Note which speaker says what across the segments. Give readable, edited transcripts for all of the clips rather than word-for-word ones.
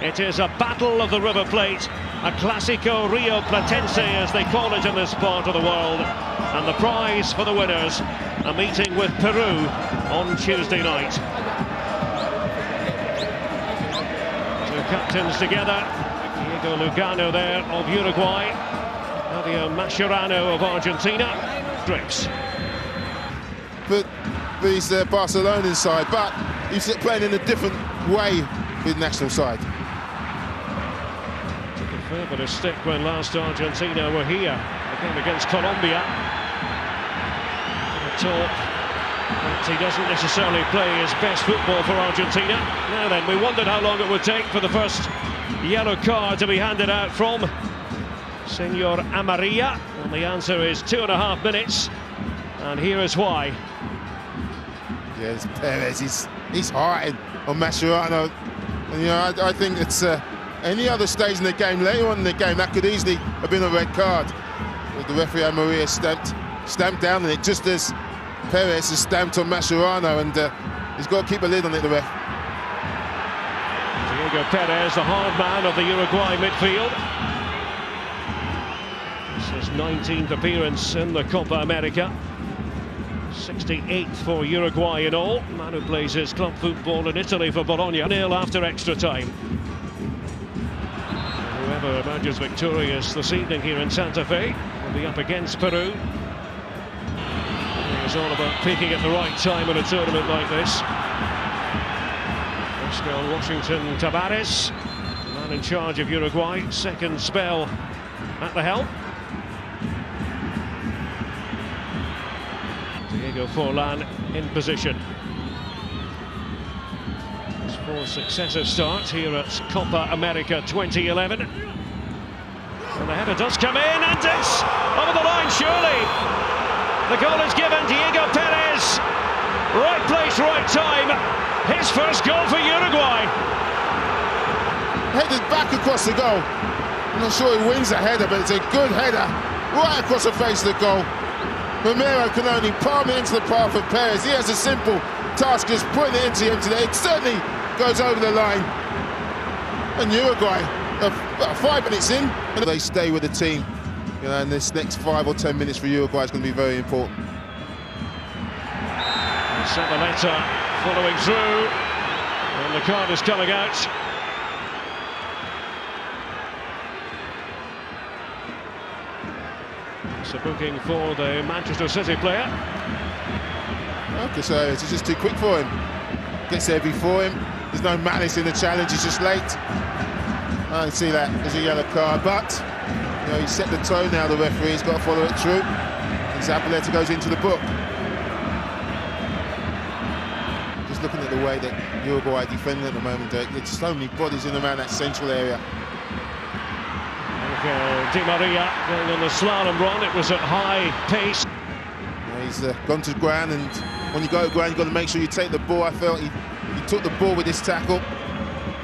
Speaker 1: It is a battle of the River Plate, a Clásico Rio Platense as they call it in this part of the world, and the prize for the winners, a meeting with Peru on Tuesday night. Two captains together, Diego Lugano there of Uruguay, Javier Mascherano of Argentina, drips.
Speaker 2: But he's the Barcelonan side, but he's playing in a different way with national side.
Speaker 1: Took a fair bit of stick when last Argentina were here, again against Colombia. Talk that he doesn't necessarily play his best football for Argentina. Now then, we wondered how long it would take for the first yellow card to be handed out from Senor Amarilla, and the answer is 2.5 minutes, and here is why.
Speaker 2: Yes, Perez, he's hiding on Mascherano, and you know, I think it's any other stage in the game, later on in the game, that could easily have been a red card. But the referee Amarilla stamped down on it, just as Perez has stamped on Mascherano, and he's got to keep a lid on it, the ref.
Speaker 1: Diego Perez, the hard man of the Uruguay midfield. This is 19th appearance in the Copa America. 68th for Uruguay in all. Man who plays his club football in Italy for Bologna. 0 after extra time. Whoever emerges victorious this evening here in Santa Fe will be up against Peru. It's all about peaking at the right time in a tournament like this. Oscar Washington Tabares, the man in charge of Uruguay, second spell at the helm. Diego Forlan in position. It's 4 successive starts here at Copa America 2011. And the header does come in, and it's over the line, surely. The goal is given, Diego Perez. Right place, right time. His first goal for Uruguay.
Speaker 2: Headed back across the goal. I'm not sure he wins the header, but it's a good header. Right across the face of the goal. Romero can only palm it into the path of Perez. He has a simple task, just putting it into him today. It certainly goes over the line. And Uruguay, 5 minutes in, and they stay with the team. You know, and this next 5 or 10 minutes for Uruguay is going to be very important.
Speaker 1: Zabaleta following through, and the card is coming out. It's a booking for the Manchester City player.
Speaker 2: Okay, so it's just too quick for him. Gets there before him. There's no malice in the challenge, he's just late. I can see that there's a yellow card, but you know, he's set the tone now, the referee's got to follow it through. And Zabaleta goes into the book. Just looking at the way that Uruguay are defending at the moment, there's so many bodies in around that central area.
Speaker 1: Di Maria going on the slalom run, it was at high pace.
Speaker 2: Yeah, he's gone to ground, and when you go to ground, you've got to make sure you take the ball. I felt he took the ball with this tackle.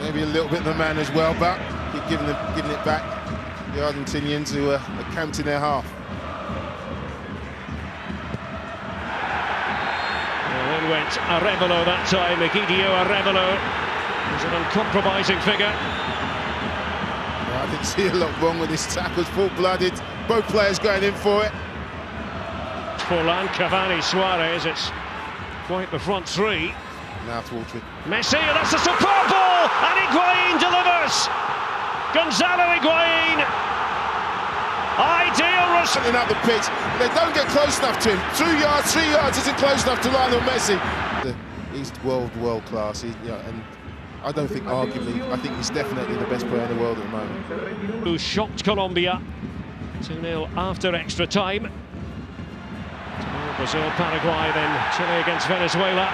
Speaker 2: Maybe a little bit of the man as well, but keep giving it back. The Argentinians who are camped in their half.
Speaker 1: Well, in went Arevalo that time. Egidio Arevalo was an uncompromising figure.
Speaker 2: I didn't see a lot wrong with this tackle. It's full-blooded. Both players going in for it.
Speaker 1: Forlan, Cavani, Suarez. It's quite the front three.
Speaker 2: Mouth-watering.
Speaker 1: Messi, and that's a superb ball, and Higuain delivers. Gonzalo Higuain. Ideal rush.
Speaker 2: Something up the pitch. They don't get close enough to him. 2 yards, 3 yards isn't close enough to Lionel Messi. He's world class. And I don't think, arguably, I think he's definitely the best player in the world at the moment.
Speaker 1: Who shocked Colombia 2-0 after extra time. Brazil, Paraguay, then Chile against Venezuela.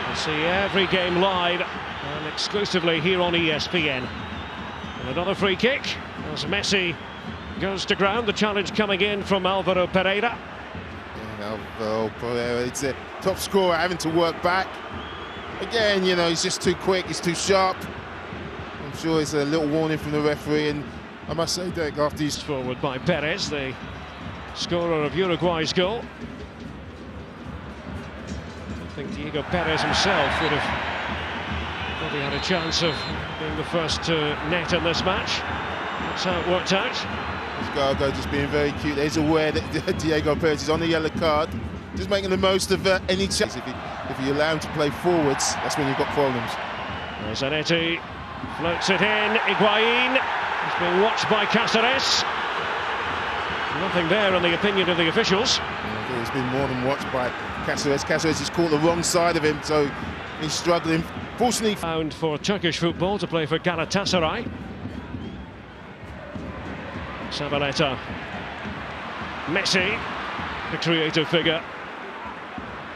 Speaker 1: You'll see every game live and exclusively here on ESPN. And another free kick as Messi goes to ground. The challenge coming in from Alvaro Pereira.
Speaker 2: Yeah, Alvaro Pereira, it's a top scorer having to work back. Again, you know, he's just too quick, he's too sharp. I'm sure it's a little warning from the referee, and I must say, Derek, after he's
Speaker 1: forward by Perez, the scorer of Uruguay's goal. I think Diego Perez himself would have He had a chance of being the first to net in this match. That's how it worked out.
Speaker 2: Gargo just being very cute. He's aware that Diego Perez is on a yellow card. Just making the most of any chance. If you allow him to play forwards, that's when you've got problems.
Speaker 1: Zanetti floats it in. Higuain is being watched by Cáceres. Nothing there in the opinion of the officials.
Speaker 2: Yeah, he's been more than watched by Cáceres. Cáceres has caught the wrong side of him, so he's struggling. Fortunately,
Speaker 1: found for Turkish football to play for Galatasaray. Sabaleta, Messi, the creative figure,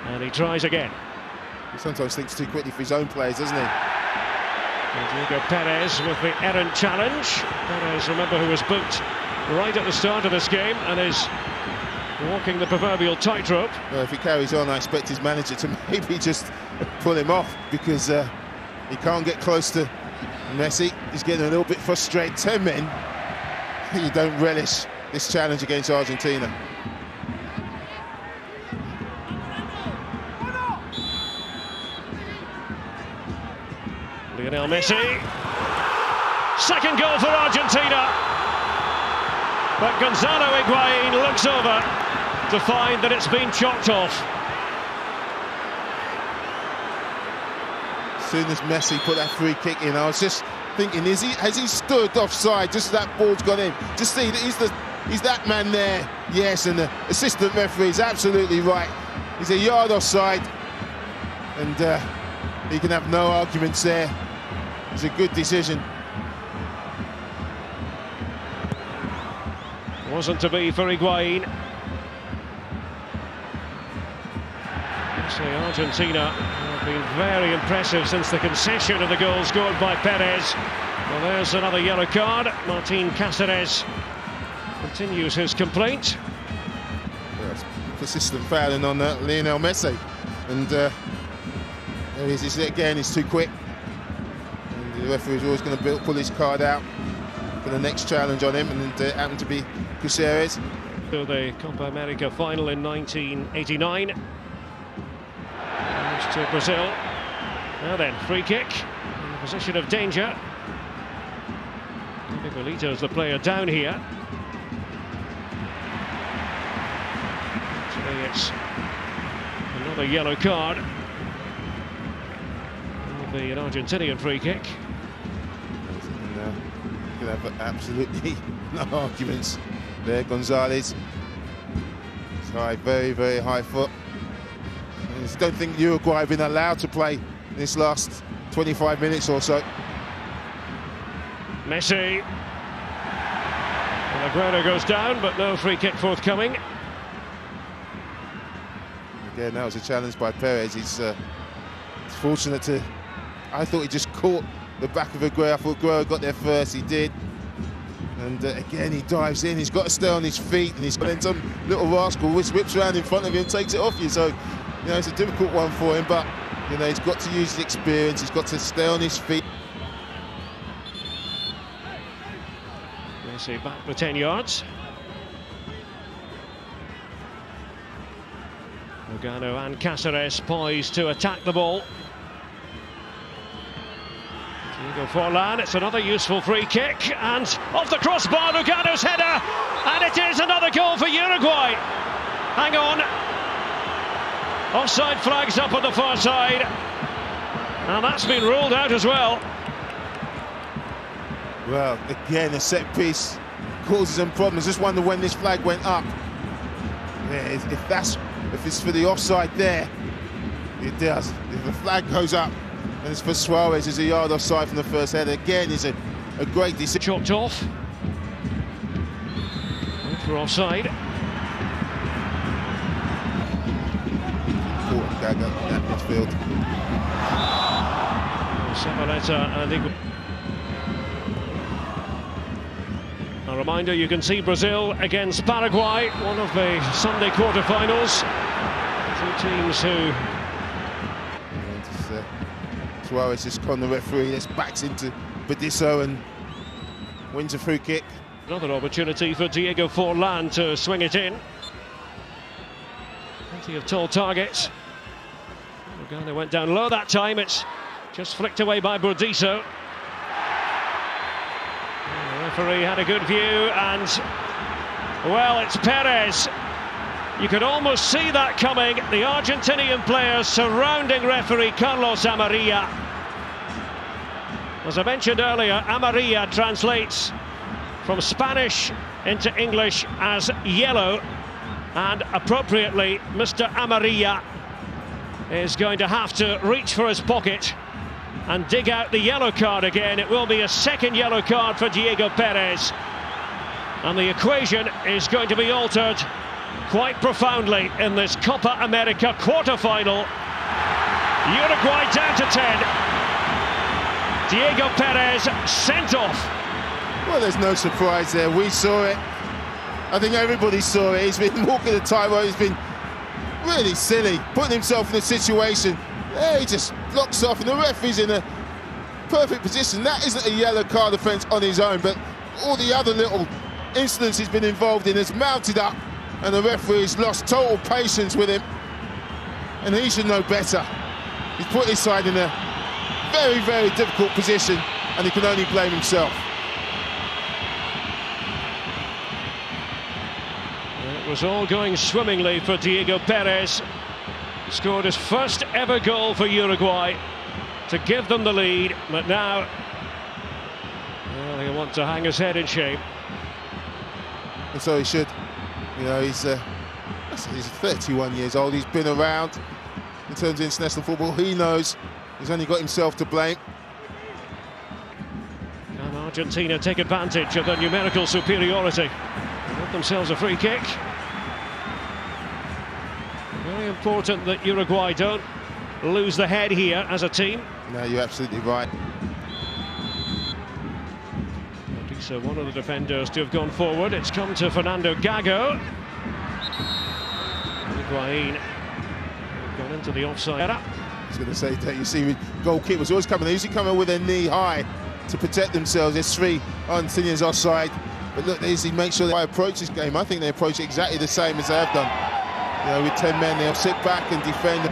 Speaker 1: and he tries again.
Speaker 2: He sometimes thinks too quickly for his own players, doesn't he?
Speaker 1: And Diego Perez with the errant challenge. Perez, remember, who was booked right at the start of this game and is walking the proverbial tightrope.
Speaker 2: Well, if he carries on, I expect his manager to maybe just pull him off, because he can't get close to Messi. He's getting a little bit frustrated. 10 men. You don't relish this challenge against Argentina.
Speaker 1: Lionel Messi. Second goal for Argentina. But Gonzalo Higuain looks over to find that it's been chopped off.
Speaker 2: As soon as Messi put that free kick in, I was just thinking, has he stood offside just as that ball's gone in? Just see that he's that man there. Yes, and the assistant referee is absolutely right. He's a yard offside, and he can have no arguments there. It's a good decision.
Speaker 1: Wasn't to be for Higuain. Actually, Argentina have been very impressive since the concession of the goal scored by Perez. Well, there's another yellow card. Martín Cáceres continues his complaint.
Speaker 2: Yes, persistent fouling on Lionel Messi, and there he is again. He's too quick, and the referee is always going to pull his card out for the next challenge on him, and it happened to be Cáceres.
Speaker 1: To the Copa America final in 1989. Goes to Brazil. Now then, free kick in a position of danger. Benito's the player down here. Actually, it's another yellow card. It'll be an Argentinian free kick.
Speaker 2: You can have absolutely no arguments there. Gonzalez. It's high, very, very high foot. I just don't think Uruguay have been allowed to play in this last 25 minutes or so.
Speaker 1: Messi. And Aguero goes down, but no free kick forthcoming.
Speaker 2: Again, that was a challenge by Perez. It's fortunate to... I thought he just caught the back of Aguero. I thought Aguero got there first. He did. And again, he dives in. He's got to stay on his feet, and then some little rascal whips around in front of him and takes it off you. So, you know, it's a difficult one for him, but, you know, he's got to use the experience. He's got to stay on his feet.
Speaker 1: Messi back for 10 yards. Lugano and Cáceres poised to attack the ball. Diego Forlan, it's another useful free kick, and off the crossbar, Lugano's header, and it is another goal for Uruguay. Hang on. Offside flags up on the far side, and that's been ruled out as well.
Speaker 2: Well, again, a set piece causes them problems. Just wonder when this flag went up. Yeah, if it's for the offside there, it does. If the flag goes up and it's for Suarez, it's a yard offside from the first header. Again, it's a great decision.
Speaker 1: Chopped off. For offside.
Speaker 2: That midfield.
Speaker 1: Sabaleta and a reminder, you can see Brazil against Paraguay, one of the Sunday quarter-finals. Two teams who...
Speaker 2: Suarez just conned the referee, this backs into Bedisso and wins a free kick.
Speaker 1: Another opportunity for Diego Forlan to swing it in. Plenty of tall targets. Lugano went down low that time. It's Just flicked away by Burdisso. The referee had a good view, and well, it's Perez. You could almost see that coming. The Argentinian players surrounding referee Carlos Amarilla. As I mentioned earlier, Amarilla translates from Spanish into English as yellow, and appropriately Mr. Amarilla is going to have to reach for his pocket and dig out the yellow card again. It will be a second yellow card for Diego Perez, and the equation is going to be altered quite profoundly in this Copa America quarter-final. Uruguay down to 10. Diego Perez sent off.
Speaker 2: Well, there's no surprise there. We saw it. I think everybody saw it. He's been walking the tightrope. He's been really silly, putting himself in a situation. He just locks off, and the referee's in a perfect position. That isn't a yellow card offence on his own, but all the other little incidents he's been involved in has mounted up, and the referee's lost total patience with him, and he should know better. He's put his side in a very, very difficult position, and he can only blame himself.
Speaker 1: It was all going swimmingly for Diego Perez. Scored his first ever goal for Uruguay to give them the lead, but now, well, he'll want to hang his head in shame.
Speaker 2: And so he should. You know, he's 31 years old. He's been around in terms of international football. He knows he's only got himself to blame.
Speaker 1: Can Argentina take advantage of their numerical superiority and get themselves a free kick? Very important that Uruguay don't lose the head here as a team.
Speaker 2: No, you're absolutely right.
Speaker 1: So one of the defenders to have gone forward. It's come to Fernando Gago. Higuain gone into the offside.
Speaker 2: I was going to say that you see goalkeepers always coming. They usually come in with their knee high to protect themselves. There's three Argentinians offside, but look, they usually make sure they approach this game. I think they approach it exactly the same as they have done. You know, with 10 men, they'll sit back and defend.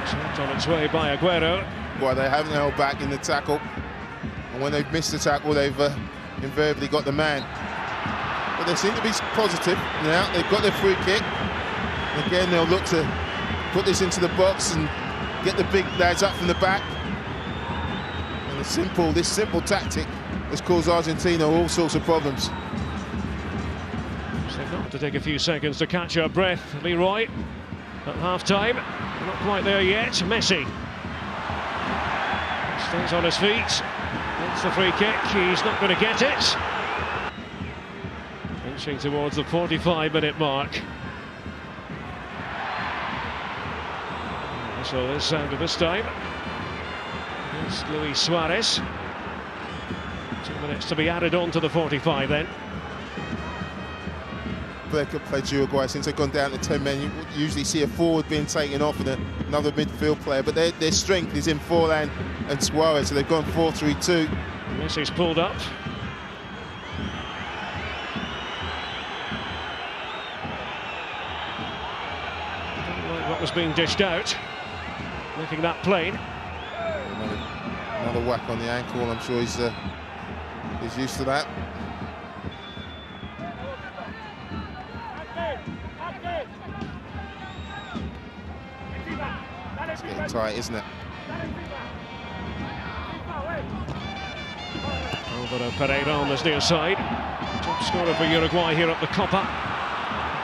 Speaker 1: Shot on its way by Aguero.
Speaker 2: Well, they haven't held back in the tackle, and when they've missed the tackle, they've invariably got the man. But they seem to be positive now. They've got their free kick. Again, they'll look to put this into the box and get the big lads up from the back. And this simple tactic has caused Argentina all sorts of problems.
Speaker 1: So they've got to take a few seconds to catch our breath. Leroy at half-time. Not quite there yet. Messi stays on his feet. That's the free kick. He's not going to get it. Inching towards the 45-minute mark. So this sound of this time. It's Luis Suarez. 2 minutes to be added on to the 45 then.
Speaker 2: Black played Uruguay since they've gone down to 10 men. You usually see a forward being taken off and another midfield player, but their strength is in Forlan and Suarez, so they've gone 4-3-2.
Speaker 1: Messi's pulled up. Didn't like what was being dished out, making that plain.
Speaker 2: Another whack on the ankle. I'm sure he's used to that. It's getting tight, isn't it?
Speaker 1: Alvaro Pereira on this near side. Top scorer for Uruguay here at the Copa.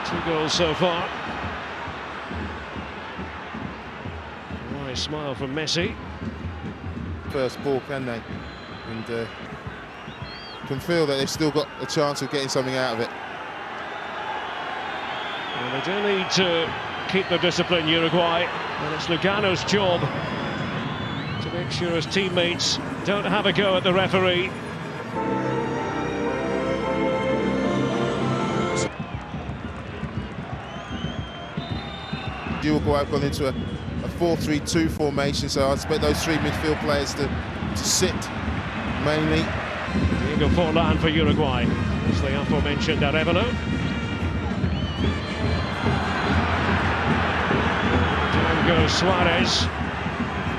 Speaker 1: 2 goals so far. Nice smile from Messi.
Speaker 2: First ball, can they? And can feel that they've still got a chance of getting something out of it.
Speaker 1: Well, they do need to keep the discipline, Uruguay, and it's Lugano's job to make sure his teammates don't have a go at the referee.
Speaker 2: Uruguay have gone into a 4-3-2 formation, so I expect those 3 midfield players to sit mainly.
Speaker 1: Diego Forlan for Uruguay. It's the aforementioned Arevalo. There goes Suarez.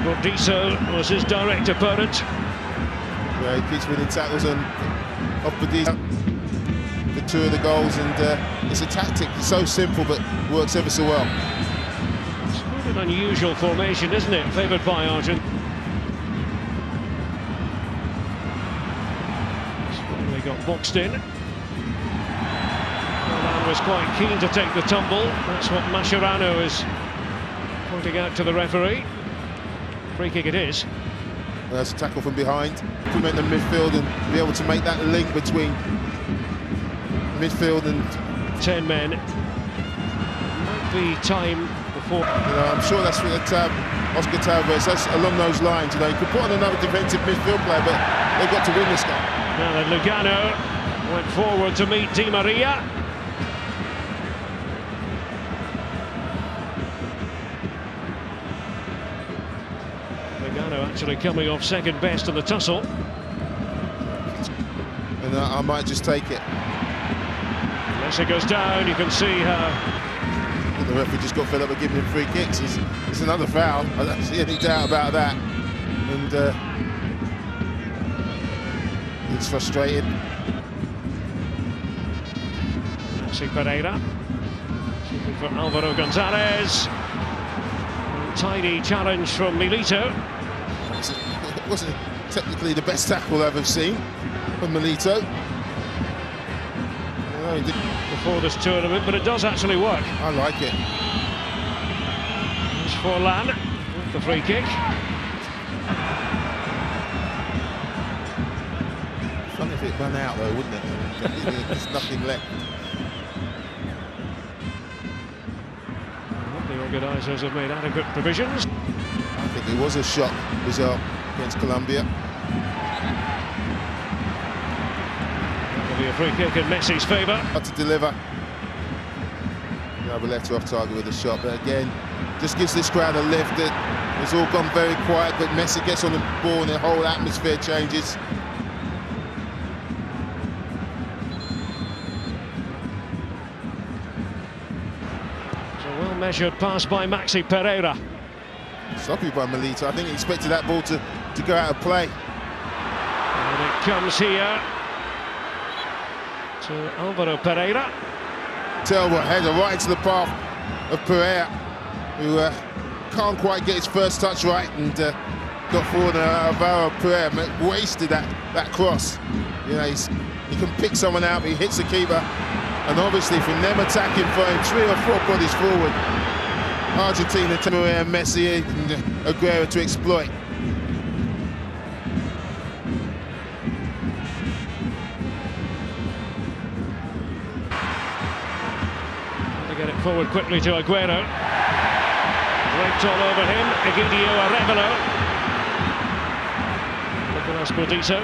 Speaker 1: Bordiso was his direct opponent.
Speaker 2: Yeah, he keeps winning tackles on off Bordiso. The two of the goals, and it's a tactic. It's so simple, but works ever so well.
Speaker 1: It's quite an unusual formation, isn't it? Favoured by Argentina. Finally got boxed in. Milan was quite keen to take the tumble. That's what Mascherano is pointing out to the referee. Free kick it is.
Speaker 2: That's a tackle from behind. Implement the midfield and be able to make that link between midfield and
Speaker 1: 10 men. Might be time before.
Speaker 2: I'm sure that's what Oscar Tavares. That's along those lines. You could put on another defensive midfield player, but they've got to win this game.
Speaker 1: Now then, Lugano went forward to meet Di Maria. Lugano actually coming off second best in the tussle.
Speaker 2: And I might just take it.
Speaker 1: As it goes down, you can see how
Speaker 2: the referee just got fed up with giving him free kicks. It's another foul. I don't see any doubt about that. And he's frustrated.
Speaker 1: Maxi Pereira looking for Alvaro Gonzalez. Tiny challenge from Milito.
Speaker 2: It wasn't technically the best tackle I've ever seen from Milito.
Speaker 1: Before this tournament, but it does actually work.
Speaker 2: I like it.
Speaker 1: It's Forlan with the free kick.
Speaker 2: Funny if it ran out though, wouldn't it? There's nothing left.
Speaker 1: The organisers have made adequate provisions.
Speaker 2: I think it was a shock result against Colombia.
Speaker 1: That'll be a free kick in Messi's favour.
Speaker 2: Had to deliver. Letter off target with a shot, but again, just gives this crowd a lift. It's all gone very quiet, but Messi gets on the ball and the whole atmosphere changes.
Speaker 1: It's a well-measured pass by Maxi Pereira.
Speaker 2: Sloppy by Milito. I think he expected that ball to go out of play.
Speaker 1: And it comes here to Alvaro Pereira.
Speaker 2: Terrible header right into the path of Pereira, who can't quite get his first touch right, and got forward. Alvaro Pereira wasted that cross. He can pick someone out, but he hits the keeper, and obviously from them attacking for him, 3 or 4 bodies forward, Argentina, Pereira, Messi, and Aguero to exploit.
Speaker 1: Get it forward quickly to Aguero. Raked all over him, Egidio Arevalo. Nicolas Bordiso.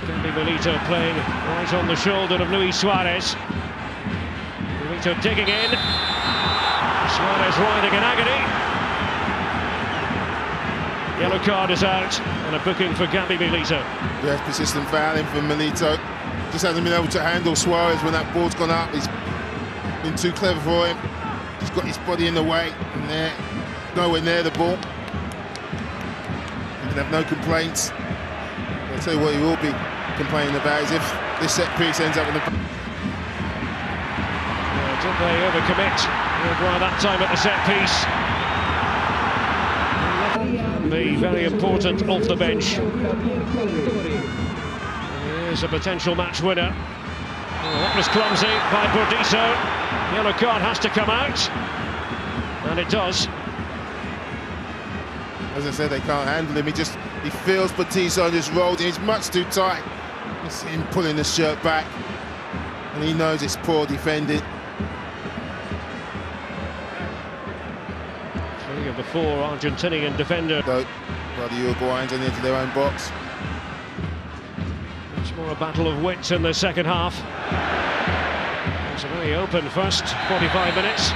Speaker 1: Gabby Milito playing right on the shoulder of Luis Suarez. Milito digging in. Suarez riding in agony. Yellow card is out, and a booking for Gabby Milito.
Speaker 2: Yeah, persistent fouling from Milito. Just hasn't been able to handle Suarez when that ball's gone up. He's been too clever for him. He's got his body in the way, and there, nowhere near the ball. He can have no complaints. I'll tell you what he will be complaining about is if this set piece ends up in the...
Speaker 1: Did they overcommit? Uruguay that time at the set piece. The very important off the bench. Here's a potential match winner. Oh, that was clumsy by Bordiso. Yellow card has to come out, and it does.
Speaker 2: As I said, they can't handle him. He feels Bordiso and just rolled in. He's much too tight. It's him pulling the shirt back, and he knows it's poor defending.
Speaker 1: 3 of the 4 Argentinian defender.
Speaker 2: Though, by the Uruguayans on the edge of their own box.
Speaker 1: Much more a battle of wits in the second half. It was a very open first 45 minutes.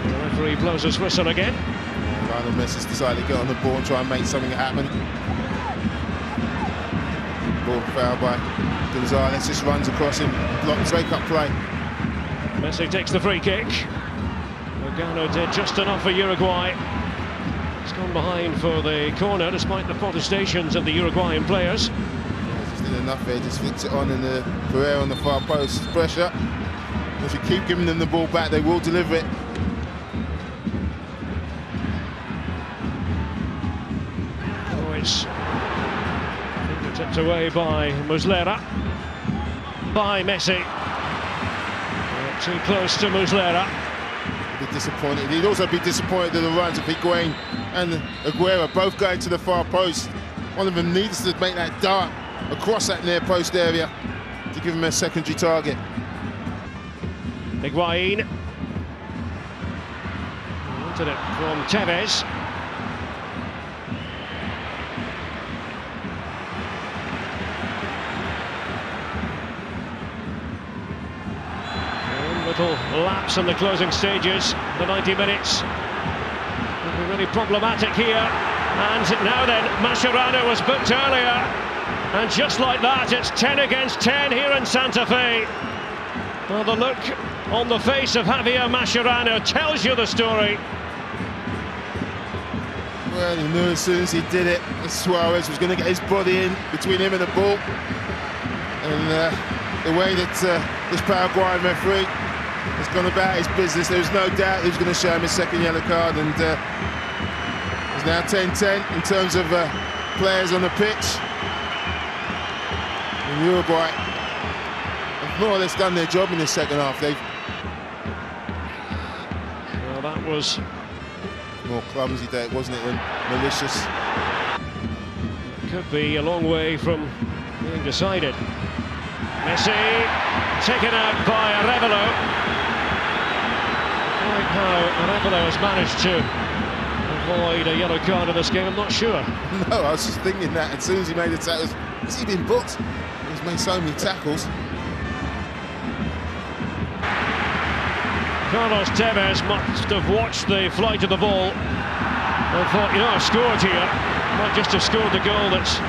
Speaker 1: The referee blows his whistle again.
Speaker 2: Lionel Messi's decided to get on the ball and try and make something happen. Terrible foul by Gonzalez, just runs across him, blocks, break-up play.
Speaker 1: Messi takes the free kick. Lugano did just enough for Uruguay. It's gone behind for the corner despite the protestations of the Uruguayan players.
Speaker 2: Yeah, just did enough there, just flicks it on, and the Pereira on the far post. Pressure. If you keep giving them the ball back, they will deliver it.
Speaker 1: Oh, it's tipped away by Muslera. By Messi. Too close to Muslera.
Speaker 2: He'd be disappointed. He'd also be disappointed at the runs of Higuain and Aguero both going to the far post. One of them needs to make that dart across that near post area to give him a secondary target.
Speaker 1: Higuain. Wanted it from Tevez. Little lapse in the closing stages, the 90 minutes. It'll be really problematic here. And now then, Mascherano was booked earlier. And just like that, it's 10 against 10 here in Santa Fe. Well, the look on the face of Javier Mascherano tells you the story.
Speaker 2: Well, he knew as soon as he did it, Suarez was going to get his body in between him and the ball. And the way that this Paraguayan referee has gone about his business, there was no doubt he was going to show him his second yellow card, and it's now 10-10 in terms of players on the pitch. And Uruguay have more or less done their job in the second half.
Speaker 1: Well, that was
Speaker 2: more clumsy day, wasn't it, than malicious.
Speaker 1: Could be a long way from being decided. Messi taken out by Arevalo. Quite how Arevalo has managed to avoid a yellow card in this game, I'm not sure.
Speaker 2: No, I was just thinking that as soon as he made the tackles, has he been booked? He's made so many tackles.
Speaker 1: Carlos Tevez must have watched the flight of the ball and thought, you know, I've scored here. Might just have scored the goal that's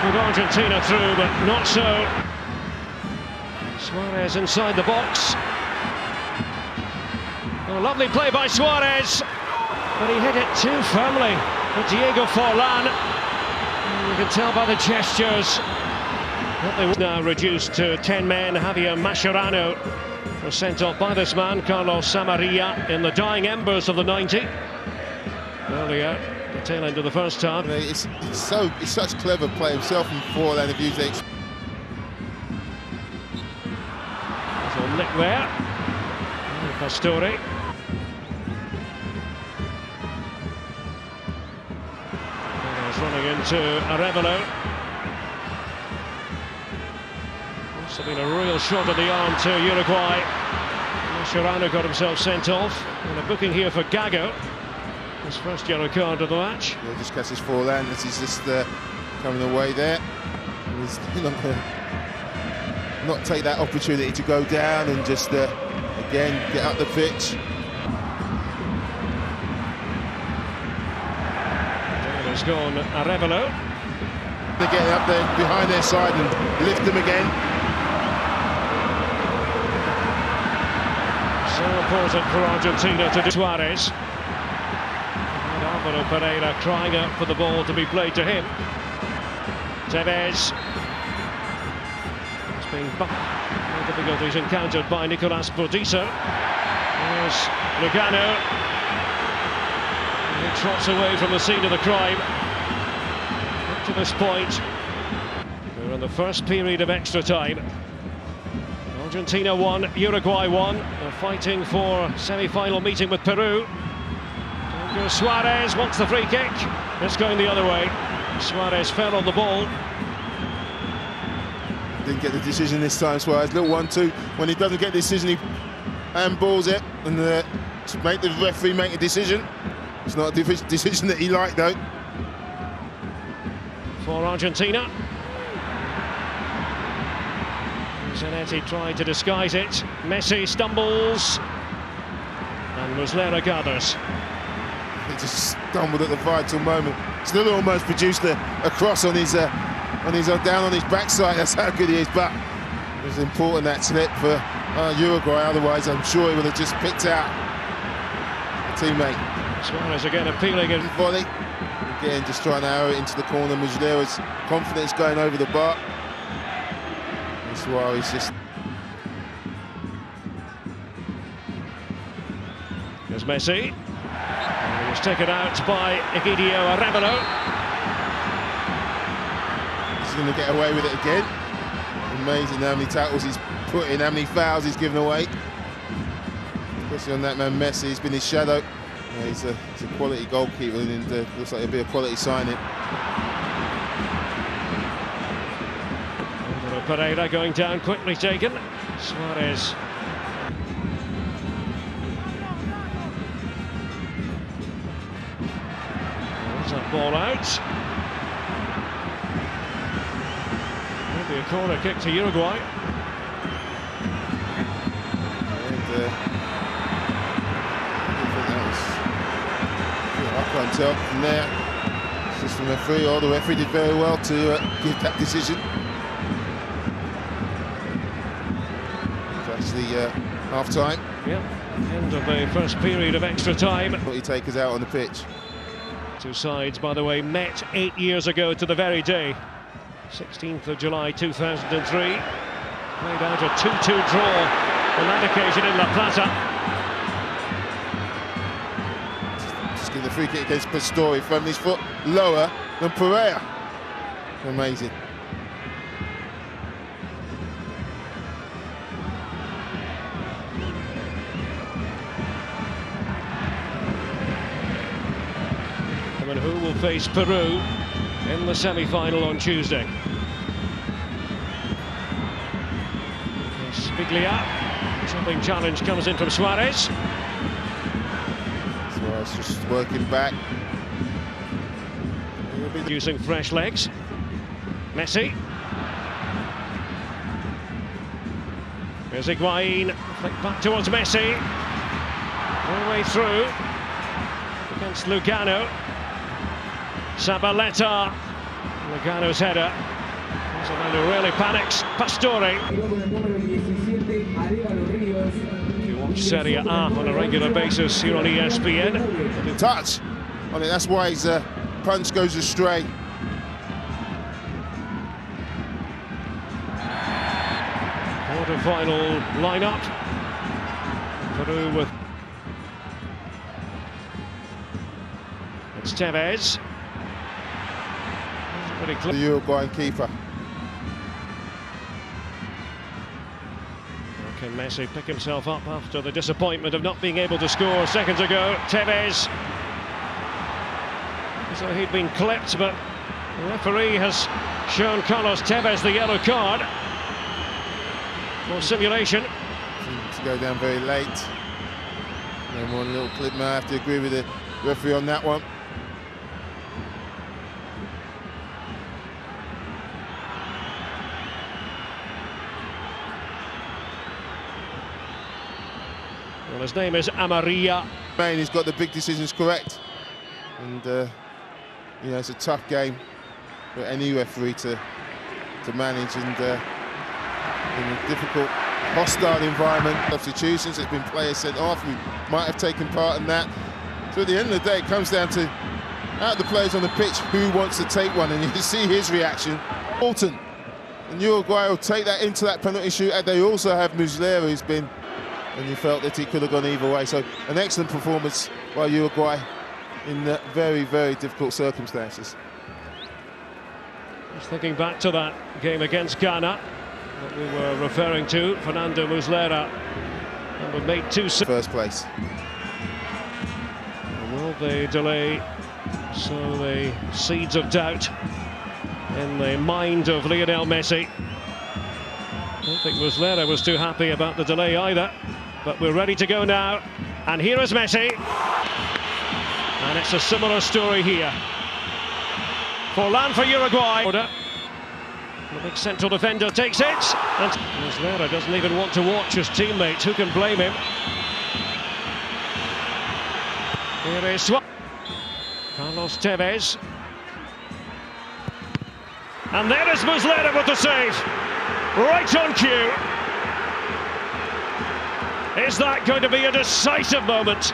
Speaker 1: put Argentina through, but not so. Suarez inside the box. A lovely play by Suarez, but he hit it too firmly for Diego Forlan. And you can tell by the gestures that they were now reduced to 10 men. Javier Mascherano was sent off by this man, Carlos Amarilla, in the dying embers of the 90. Earlier, the tail end of the first half.
Speaker 2: It's such clever play himself and Forlan have used it.
Speaker 1: Little nick there. Pastore. Running into Arevalo. Must have been a real shot at the arm to Uruguay. Mascherano got himself sent off. And a booking here for Gago. His first yellow card of the match.
Speaker 2: Yeah, just catches Forlan as he's just coming away there. He's not going to not take that opportunity to go down and just again get up the pitch.
Speaker 1: Has gone Arevalo.
Speaker 2: They're getting up there behind their side and lift them again.
Speaker 1: So important for Argentina to do. Suarez. And Alvaro Pereira crying out for the ball to be played to him. Tevez. It's been difficulties encountered by Nicolas Bodiso. There's Lugano. He trots away from the scene of the crime. Up to this point, we're in the first period of extra time. Argentina 1, Uruguay 1. They're fighting for semi-final meeting with Peru. Suarez wants the free kick. It's going the other way. Suarez fell on the ball.
Speaker 2: Didn't get the decision this time, Suarez. Little 1-2. When he doesn't get the decision, he handballs it and to make the referee make a decision. It's not a decision that he liked, though.
Speaker 1: For Argentina. Zanetti tried to disguise it. Messi stumbles. And Muslera gathers.
Speaker 2: He just stumbled at the vital moment. Still almost produced a cross on his when he's down on his backside. That's how good he is. But it was important, that slip for Uruguay. Otherwise, I'm sure he would have just picked out a teammate.
Speaker 1: Suarez again appealing and
Speaker 2: volley. Again, just trying to arrow it into the corner. Muslera's confidence going over the bar. And Suarez just...
Speaker 1: There's Messi. And he was taken out by Egidio Arevalo.
Speaker 2: He's going to get away with it again. Amazing how many tackles he's put in, how many fouls he's given away. Especially on that man Messi. He's been his shadow. Yeah, he's a quality goalkeeper, and looks like he'll be a quality signing.
Speaker 1: Pereira going down, quickly taken. Suarez. There's that ball out. Maybe a corner kick to Uruguay.
Speaker 2: I can't tell from there. It's just from the referee. The referee did very well to give that decision. It's actually half-time.
Speaker 1: Yep, end of the first period of extra time.
Speaker 2: What he take us out on the pitch.
Speaker 1: Two sides, by the way, met 8 years ago to the very day. 16th of July 2003. Played out a 2-2 draw on that occasion in La Plata.
Speaker 2: The free kick against Pastore from his foot lower than Pereira. Amazing.
Speaker 1: And who will face Peru in the semi-final on Tuesday? Spiglia. Chopping challenge comes in from Suarez.
Speaker 2: Suarez just working back.
Speaker 1: Using fresh legs. Messi. There's Higuain. Flick back towards Messi. All the way through. Against Lugano. Sabaleta. Lugano's header. There's a man who really panics. Pastore. If you watch Serie A on a regular basis here on ESPN.
Speaker 2: Touch. I think that's why his punch goes astray.
Speaker 1: Quarter-final lineup. Peru with... It's Tevez.
Speaker 2: The Uruguayan keeper.
Speaker 1: Can Messi pick himself up after the disappointment of not being able to score seconds ago? Tevez. So he'd been clipped, but the referee has shown Carlos Tevez the yellow card. More simulation.
Speaker 2: Seems to go down very late. And one little clip, I have to agree with the referee on that one.
Speaker 1: Well, his name is Amarilla.
Speaker 2: He's got the big decisions correct. And, you know, it's a tough game for any referee to manage, and in a difficult, hostile environment. Substitutions, there's been players sent off who might have taken part in that. So at the end of the day, it comes down to, out of the players on the pitch, who wants to take one, and you can see his reaction. Bolton and Uruguay will take that into that penalty shootout. They also have Muslera, who's been, and you felt that he could have gone either way. So an excellent performance by Uruguay in very, very difficult circumstances.
Speaker 1: Just thinking back to that game against Ghana that we were referring to, Fernando Muslera, and we made two...
Speaker 2: First place.
Speaker 1: Will they delay sow the seeds of doubt in the mind of Lionel Messi? I don't think Muslera was too happy about the delay either, but we're ready to go now, and here is Messi, and it's a similar story here. Forlan for Uruguay. The big central defender takes it, and Muslera doesn't even want to watch his teammates. Who can blame him? Here is Carlos Tevez. And there is Muslera with the save. Right on cue. Is that going to be a decisive moment?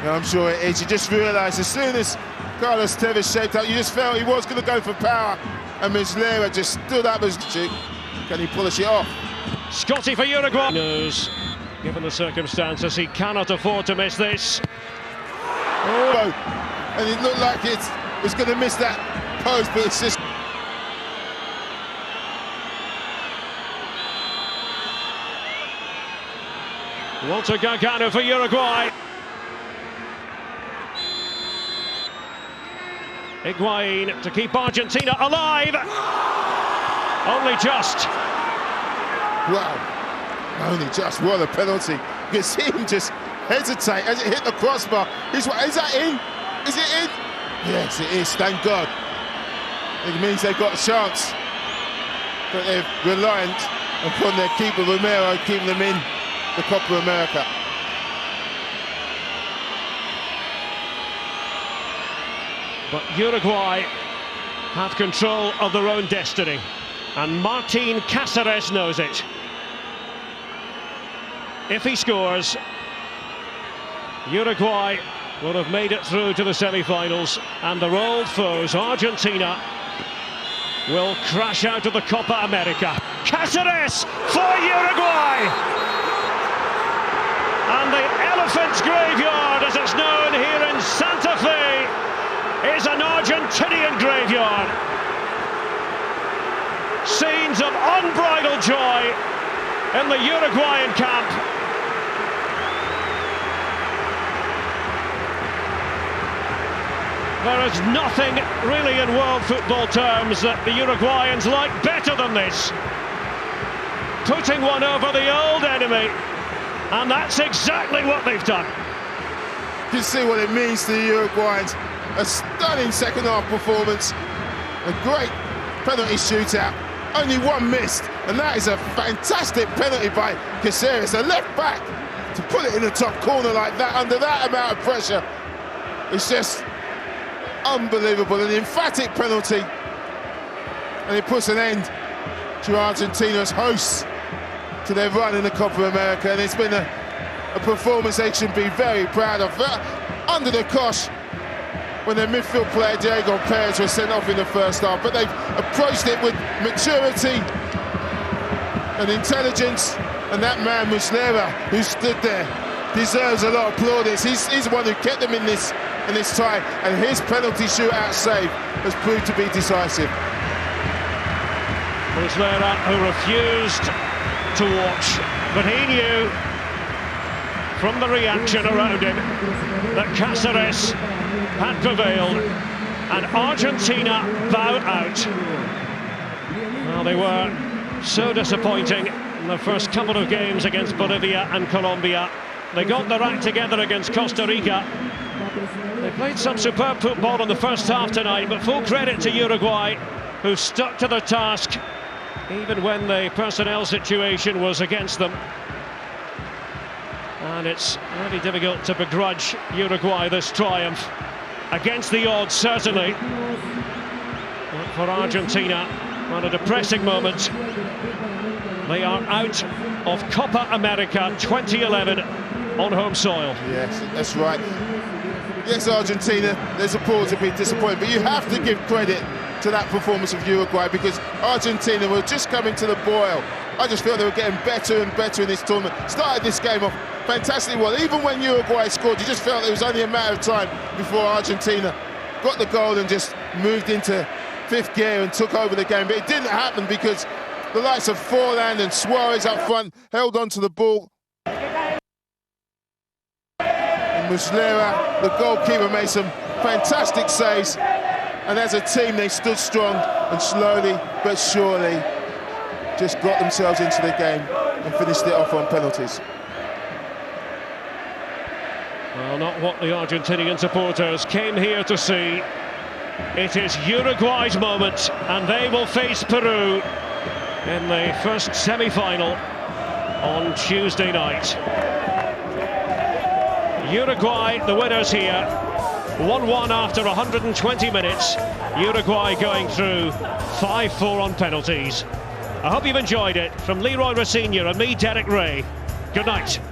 Speaker 2: Yeah, I'm sure it is. You just realised as soon as Carlos Tevez shaped up, you just felt he was going to go for power. And Muslera just stood up as cheek. Can he polish it off?
Speaker 1: Scotty for Uruguay. Knows, given the circumstances, he cannot afford to miss this.
Speaker 2: Oh, and it looked like it was going to miss that post, but it's just...
Speaker 1: Walter Gargano for Uruguay. Higuain to keep Argentina alive. Only just.
Speaker 2: Wow, only just. What a penalty. You can see him just hesitate as it hit the crossbar. Is that in? Is it in? Yes, it is, thank God. It means they've got a chance. But they're reliant upon their keeper, Romero, keeping them in the Copa America.
Speaker 1: But Uruguay have control of their own destiny, and Martin Cáceres knows it. If he scores, Uruguay will have made it through to the semi-finals, and their old foes, Argentina, will crash out of the Copa America. Cáceres for Uruguay! And the Elephant's Graveyard, as it's known here in Santa Fe, is an Argentinian graveyard. Scenes of unbridled joy in the Uruguayan camp. There is nothing really in world football terms that the Uruguayans like better than this. Putting one over the old enemy, and that's exactly what they've done.
Speaker 2: You see what it means to the Uruguayans. A stunning second-half performance, a great penalty shootout, only one missed, and that is a fantastic penalty by Cáceres, a left back, to put it in the top corner like that, under that amount of pressure. It's just unbelievable, an emphatic penalty, and it puts an end to Argentina as hosts to their run in the Copa America, and it's been a performance they should be very proud of. Under the cosh, when their midfield player Diego Perez was sent off in the first half, but they've approached it with maturity and intelligence, and that man Muslera, who stood there, deserves a lot of plaudits. He's the one who kept them in this tie, and his penalty shootout save has proved to be decisive.
Speaker 1: Muslera, who refused to watch, but he knew from the reaction around him that Cáceres had prevailed, and Argentina bowed out. Well, they were so disappointing in the first couple of games against Bolivia and Colombia. They got their act together against Costa Rica. They played some superb football in the first half tonight, but full credit to Uruguay, who stuck to their task even when the personnel situation was against them. And it's really difficult to begrudge Uruguay this triumph. Against the odds, certainly. But for Argentina, what a depressing moment. They are out of Copa America 2011 on home soil.
Speaker 2: Yes, that's right. Yes, Argentina, there's a pause to be disappointed, but you have to give credit to that performance of Uruguay, because Argentina were just coming to the boil. I just feel they were getting better and better in this tournament. Started this game off fantastically well. Even when Uruguay scored, you just felt it was only a matter of time before Argentina got the goal and just moved into fifth gear and took over the game. But it didn't happen because the likes of Forlan and Suarez up front held on to the ball. And Muslera, the goalkeeper, made some fantastic saves. And as a team, they stood strong and slowly but surely just got themselves into the game and finished it off on penalties.
Speaker 1: Well, not what the Argentinian supporters came here to see. It is Uruguay's moment, and they will face Peru in the first semi-final on Tuesday night. Uruguay, the winners here, 1-1 after 120 minutes. Uruguay going through 5-4 on penalties. I hope you've enjoyed it. From Leroy Rossignol and me, Derek Ray, good night.